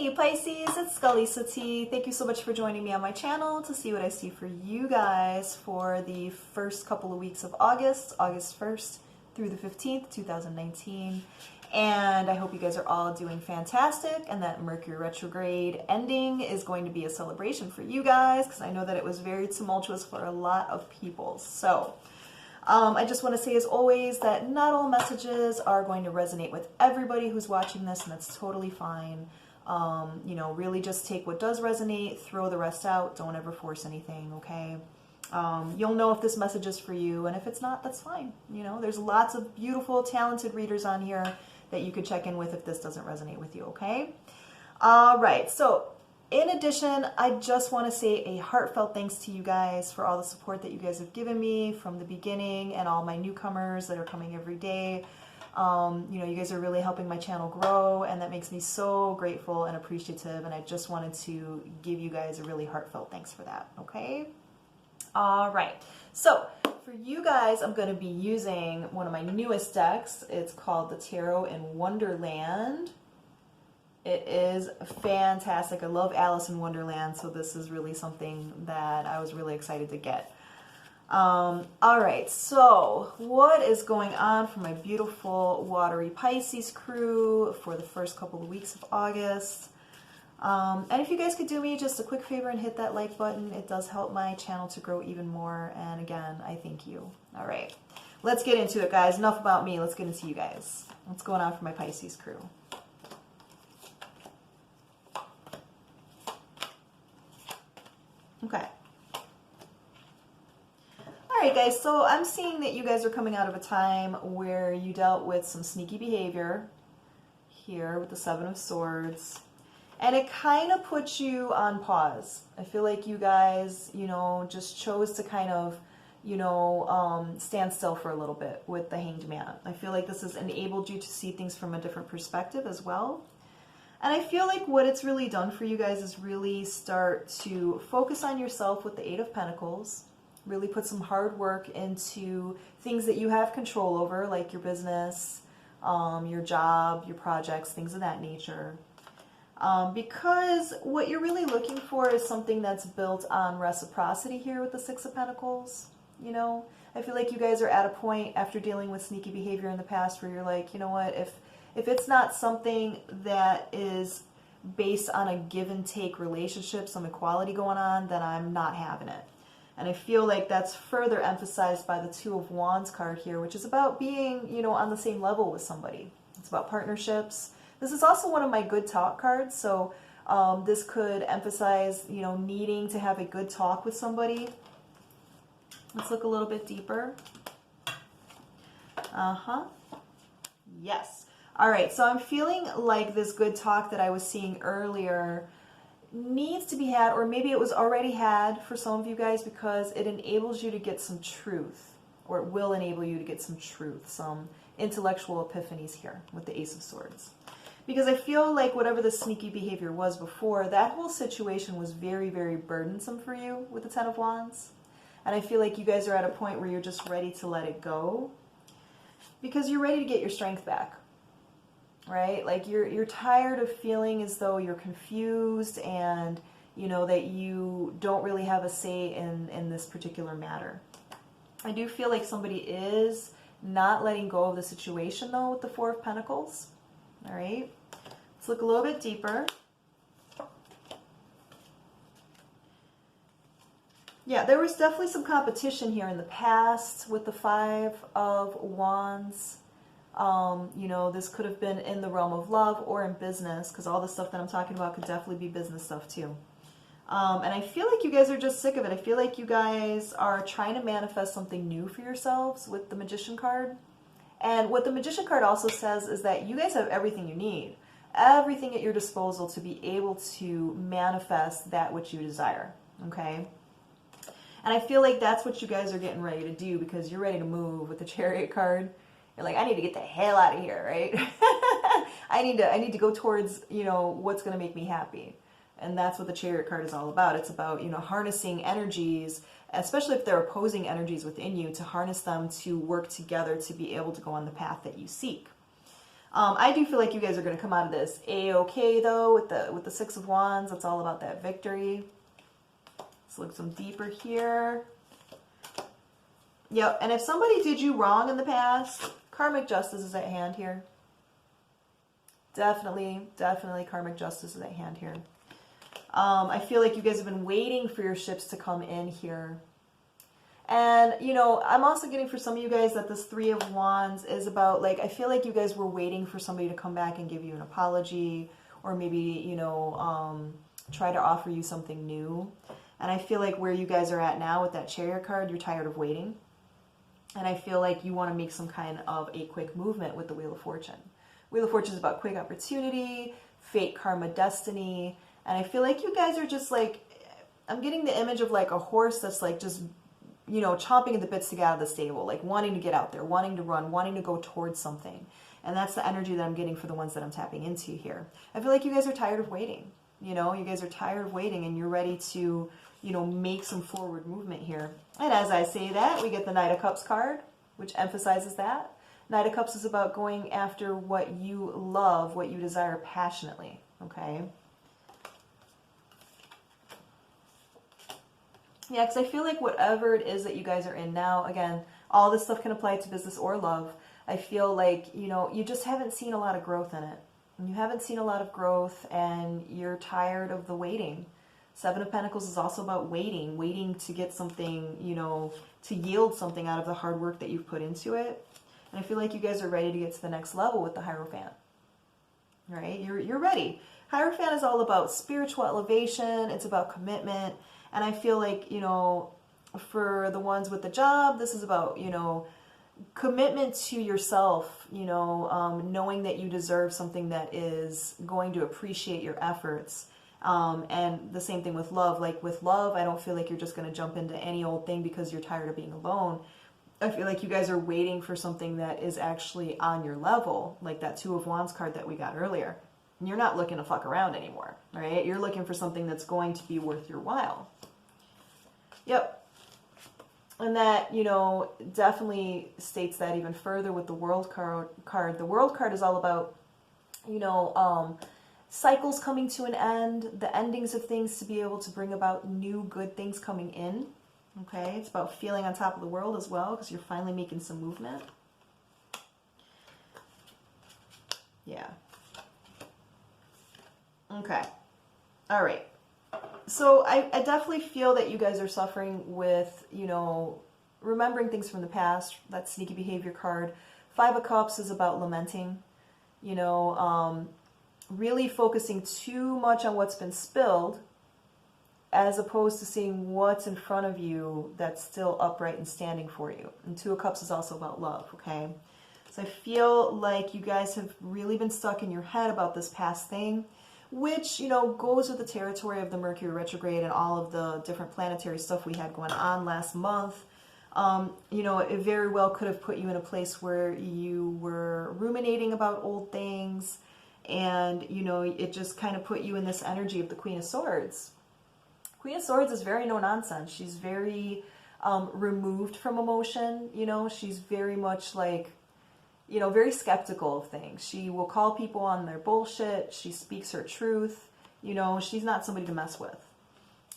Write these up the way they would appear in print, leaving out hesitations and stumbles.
Hey Pisces, it's Scully Sati. Thank you so much for joining me on my channel to see what I see for you guys for the first couple of weeks of August, August 1st through the 15th, 2019. And I hope you guys are all doing fantastic and that Mercury retrograde ending is going to be a celebration for you guys because I know that it was very tumultuous for a lot of people. So I just want to say as always that not all messages are going to resonate with everybody who's watching this, and that's totally fine. You know, really just take what does resonate, throw the rest out, don't ever force anything, okay? You'll know if this message is for you, and if it's not, that's fine. You know, there's lots of beautiful, talented readers on here that you could check in with if this doesn't resonate with you, okay? All right, so in addition, I just want to say a heartfelt thanks to you guys for all the support that you guys have given me from the beginning and all my newcomers that are coming every day. You know, you guys are really helping my channel grow, and that makes me so grateful and appreciative, and I just wanted to give you guys a really heartfelt thanks for that, okay? All right, so for you guys, I'm going to be using one of my newest decks. It's called the Tarot in Wonderland. It is fantastic. I love Alice in Wonderland, so this is really something that I was really excited to get. All right, so what is going on for my beautiful watery Pisces crew for the first couple of weeks of August? And if you guys could do me just a quick favor and hit that like button, it does help my channel to grow even more. And again, I thank you. All right, let's get into it, guys. Enough about me. Let's get into you guys. What's going on for my Pisces crew? Okay. Alright guys, so I'm seeing that you guys are coming out of a time where you dealt with some sneaky behavior here with the Seven of Swords, and it kind of puts you on pause. I feel like you guys, you know, just chose to kind of, you know, stand still for a little bit with the Hanged Man. I feel like this has enabled you to see things from a different perspective as well. And I feel like what it's really done for you guys is really start to focus on yourself with the Eight of Pentacles. Really put some hard work into things that you have control over, like your business, your job, your projects, things of that nature. Because what you're really looking for is something that's built on reciprocity here with the Six of Pentacles. You know, I feel like you guys are at a point after dealing with sneaky behavior in the past where you're like, you know what, if it's not something that is based on a give and take relationship, some equality going on, then I'm not having it. And I feel like that's further emphasized by the Two of Wands card here, which is about being, you know, on the same level with somebody. It's about partnerships. This is also one of my good talk cards, so this could emphasize, you know, needing to have a good talk with somebody. Let's look a little bit deeper. Yes. All right, so I'm feeling like this good talk that I was seeing earlier needs to be had, or maybe it was already had for some of you guys, because it enables you to get some truth, or it will enable you to get some truth, some intellectual epiphanies here with the Ace of Swords. Because I feel like whatever the sneaky behavior was before, that whole situation was very, very burdensome for you with the Ten of Wands. And I feel like you guys are at a point where you're just ready to let it go, because you're ready to get your strength back. Right? Like you're tired of feeling as though you're confused and, you know, that you don't really have a say in this particular matter. I do feel like somebody is not letting go of the situation, though, with the Four of Pentacles. All right? Let's look a little bit deeper. Yeah, there was definitely some competition here in the past with the Five of Wands. You know, this could have been in the realm of love or in business, because all the stuff that I'm talking about could definitely be business stuff too. And I feel like you guys are just sick of it. I feel like you guys are trying to manifest something new for yourselves with the Magician card. And what the Magician card also says is that you guys have everything you need, everything at your disposal to be able to manifest that which you desire, okay? And I feel like that's what you guys are getting ready to do, because you're ready to move with the Chariot card. You're like, I need to get the hell out of here, right? I need to go towards, you know, what's going to make me happy. And that's what the Chariot card is all about. It's about, you know, harnessing energies, especially if they're opposing energies within you, to harness them to work together to be able to go on the path that you seek. I do feel like you guys are going to come out of this a-okay though with the Six of Wands. It's all about that victory. Let's look some deeper here. Yep, and if somebody did you wrong in the past, karmic justice is at hand here. Definitely, definitely karmic justice is at hand here. I feel like you guys have been waiting for your ships to come in here. And, you know, I'm also getting for some of you guys that this Three of Wands is about, like, I feel like you guys were waiting for somebody to come back and give you an apology, or maybe, you know, try to offer you something new. And I feel like where you guys are at now with that Chariot card, you're tired of waiting. And I feel like you want to make some kind of a quick movement with the Wheel of Fortune. Wheel of Fortune is about quick opportunity, fate, karma, destiny. And I feel like you guys are just like, I'm getting the image of like a horse that's like just, you know, chomping at the bits to get out of the stable, like wanting to get out there, wanting to run, wanting to go towards something. And that's the energy that I'm getting for the ones that I'm tapping into here. I feel like you guys are tired of waiting. You know, you guys are tired of waiting and you're ready to, you know, make some forward movement here. And as I say that, we get the Knight of Cups card, which emphasizes that. Knight of Cups is about going after what you love, what you desire passionately, okay? Yeah, because I feel like whatever it is that you guys are in now, again, all this stuff can apply to business or love. I feel like, you know, you just haven't seen a lot of growth in it. You haven't seen a lot of growth and you're tired of the waiting. Seven of Pentacles is also about waiting, waiting to get something, you know, to yield something out of the hard work that you've put into it. And I feel like you guys are ready to get to the next level with the Hierophant, right? You're ready. Hierophant is all about spiritual elevation. It's about commitment. And I feel like, you know, for the ones with the job, this is about, you know, commitment to yourself, you know, knowing that you deserve something that is going to appreciate your efforts. And the same thing with love. Like with love, I don't feel like you're just going to jump into any old thing because you're tired of being alone. I feel like you guys are waiting for something that is actually on your level, like that Two of Wands card that we got earlier. And you're not looking to fuck around anymore, right? You're looking for something that's going to be worth your while. Yep. And that, you know, definitely states that even further with the World card. The World card is all about, you know, cycles coming to an end, the endings of things to be able to bring about new good things coming in. Okay, it's about feeling on top of the world as well because you're finally making some movement. Yeah. Okay. All right. So I definitely feel that you guys are suffering with, you know, remembering things from the past. That sneaky behavior card. Five of Cups is about lamenting, you know, really focusing too much on what's been spilled as opposed to seeing what's in front of you that's still upright and standing for you. And Two of Cups is also about love, okay? So I feel like you guys have really been stuck in your head about this past thing, which, you know, goes with the territory of the Mercury retrograde and all of the different planetary stuff we had going on last month. You know, it very well could have put you in a place where you were ruminating about old things, and, you know, it just kind of put you in this energy of the Queen of Swords. Queen of Swords is very no-nonsense. She's very removed from emotion, you know. She's very much like, you know, very skeptical of things. She will call people on their bullshit. She speaks her truth. You know, she's not somebody to mess with.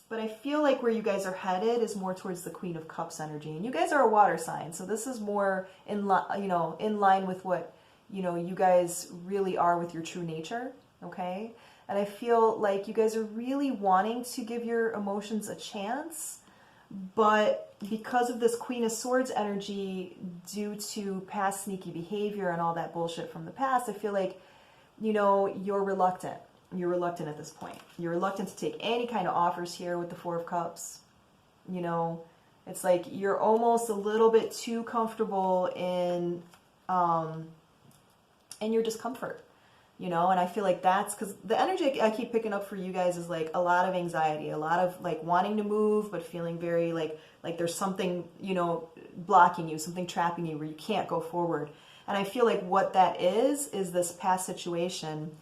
But I feel like where you guys are headed is more towards the Queen of Cups energy. And you guys are a water sign, so this is more in line with what, you know, you guys really are with your true nature, okay? And I feel like you guys are really wanting to give your emotions a chance, but because of this Queen of Swords energy, due to past sneaky behavior and all that bullshit from the past, I feel like, you know, you're reluctant. You're reluctant at this point. You're reluctant to take any kind of offers here with the Four of Cups. You know, it's like you're almost a little bit too comfortable in your discomfort. You know, and I feel like that's because the energy I keep picking up for you guys is like a lot of anxiety, a lot of like wanting to move, but feeling very like there's something, you know, blocking you, something trapping you where you can't go forward. And I feel like what that is this past situation,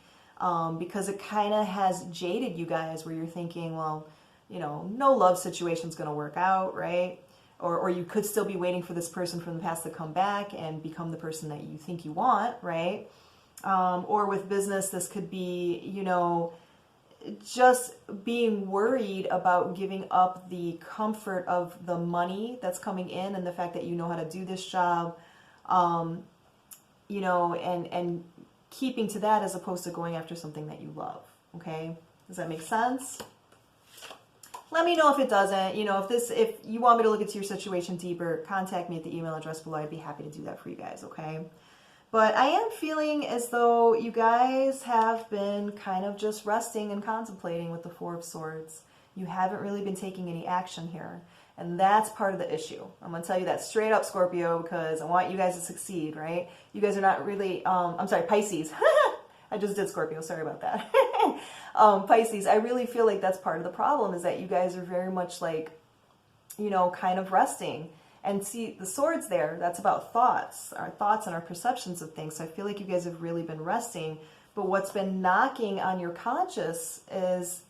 because it kind of has jaded you guys where you're thinking, well, you know, no love situation's going to work out, right? Or you could still be waiting for this person from the past to come back and become the person that you think you want, right? Or with business, this could be, you know, just being worried about giving up the comfort of the money that's coming in and the fact that you know how to do this job, you know, and keeping to that as opposed to going after something that you love. Okay, does that make sense? Let me know if it doesn't. You know, if you want me to look into your situation deeper, contact me at the email address below. I'd be happy to do that for you guys, okay? But I am feeling as though you guys have been kind of just resting and contemplating with the Four of Swords. You haven't really been taking any action here. And that's part of the issue. I'm going to tell you that straight up, Scorpio, because I want you guys to succeed, right? You guys are not really, I'm sorry, Pisces. I just did Scorpio, sorry about that. Pisces, I really feel like that's part of the problem, is that you guys are very much like, you know, kind of resting. And see, the swords there, that's about thoughts, our thoughts and our perceptions of things. So I feel like you guys have really been resting. But what's been knocking on your conscious is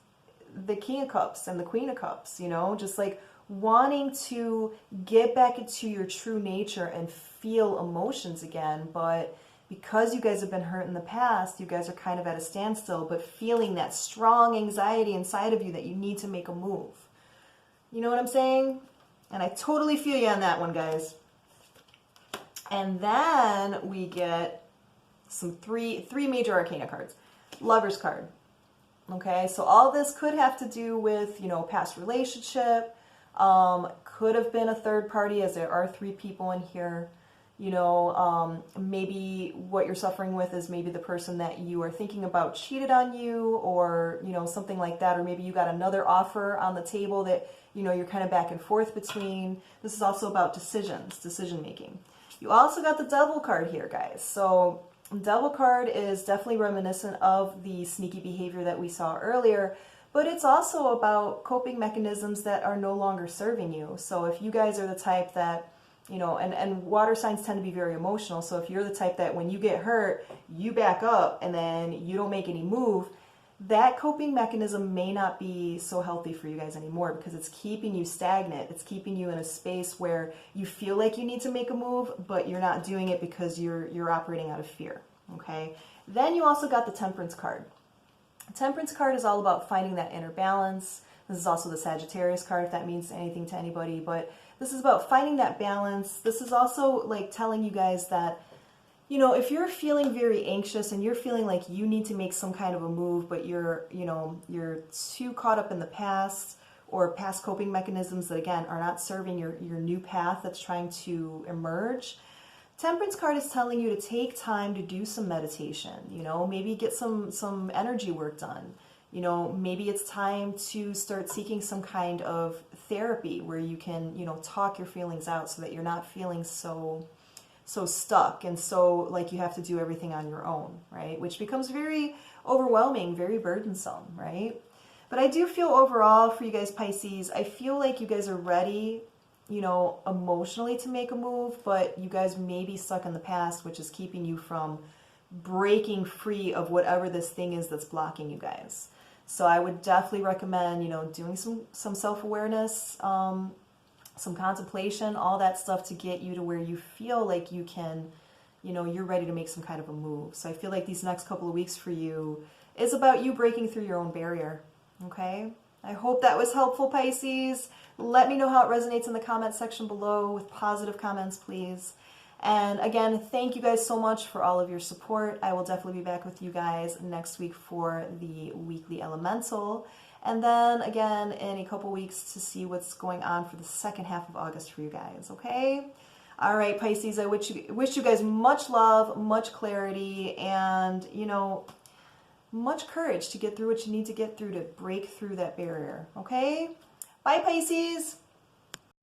the King of Cups and the Queen of Cups, you know, just like wanting to get back into your true nature and feel emotions again. But because you guys have been hurt in the past, you guys are kind of at a standstill, but feeling that strong anxiety inside of you that you need to make a move. You know what I'm saying? And I totally feel you on that one, guys. And then we get some three major arcana cards. Lover's card. Okay, so all this could have to do with, you know, past relationship. Could have been a third party, as there are 3 people in here. You know, maybe what you're suffering with is maybe the person that you are thinking about cheated on you, or, you know, something like that. Or maybe you got another offer on the table that, you know, you're kind of back and forth between. This is also about decision making. You also got the Devil card here, guys. So Devil card is definitely reminiscent of the sneaky behavior that we saw earlier, but it's also about coping mechanisms that are no longer serving you. So if you guys are the type that, you know, and water signs tend to be very emotional. So if you're the type that when you get hurt, you back up and then you don't make any move, that coping mechanism may not be so healthy for you guys anymore, because it's keeping you stagnant. It's keeping you in a space where you feel like you need to make a move, but you're not doing it because you're operating out of fear. Okay. Then you also got the Temperance card. The Temperance card is all about finding that inner balance. This is also the Sagittarius card, if that means anything to anybody, but this is about finding that balance. This is also like telling you guys that, you know, if you're feeling very anxious and you're feeling like you need to make some kind of a move, but you're, you know, you're too caught up in the past or past coping mechanisms that, again, are not serving your new path that's trying to emerge. Temperance card is telling you to take time to do some meditation, you know, maybe get some energy work done. You know, maybe it's time to start seeking some kind of therapy where you can, you know, talk your feelings out so that you're not feeling so stuck and so like you have to do everything on your own, right? Which becomes very overwhelming, very burdensome, right? But I do feel overall for you guys, Pisces, I feel like you guys are ready, you know, emotionally to make a move, but you guys may be stuck in the past, which is keeping you from breaking free of whatever this thing is that's blocking you guys. So I would definitely recommend, you know, doing some self-awareness, some contemplation, all that stuff to get you to where you feel like you can, you know, you're ready to make some kind of a move. So I feel like these next couple of weeks for you is about you breaking through your own barrier, okay? I hope that was helpful, Pisces. Let me know how it resonates in the comment section below with positive comments, please. And again, thank you guys so much for all of your support. I will definitely be back with you guys next week for the weekly elemental. And then again, in a couple weeks to see what's going on for the second half of August for you guys, okay? All right, Pisces, I wish you guys much love, much clarity, and, you know, much courage to get through what you need to get through to break through that barrier, okay? Bye, Pisces.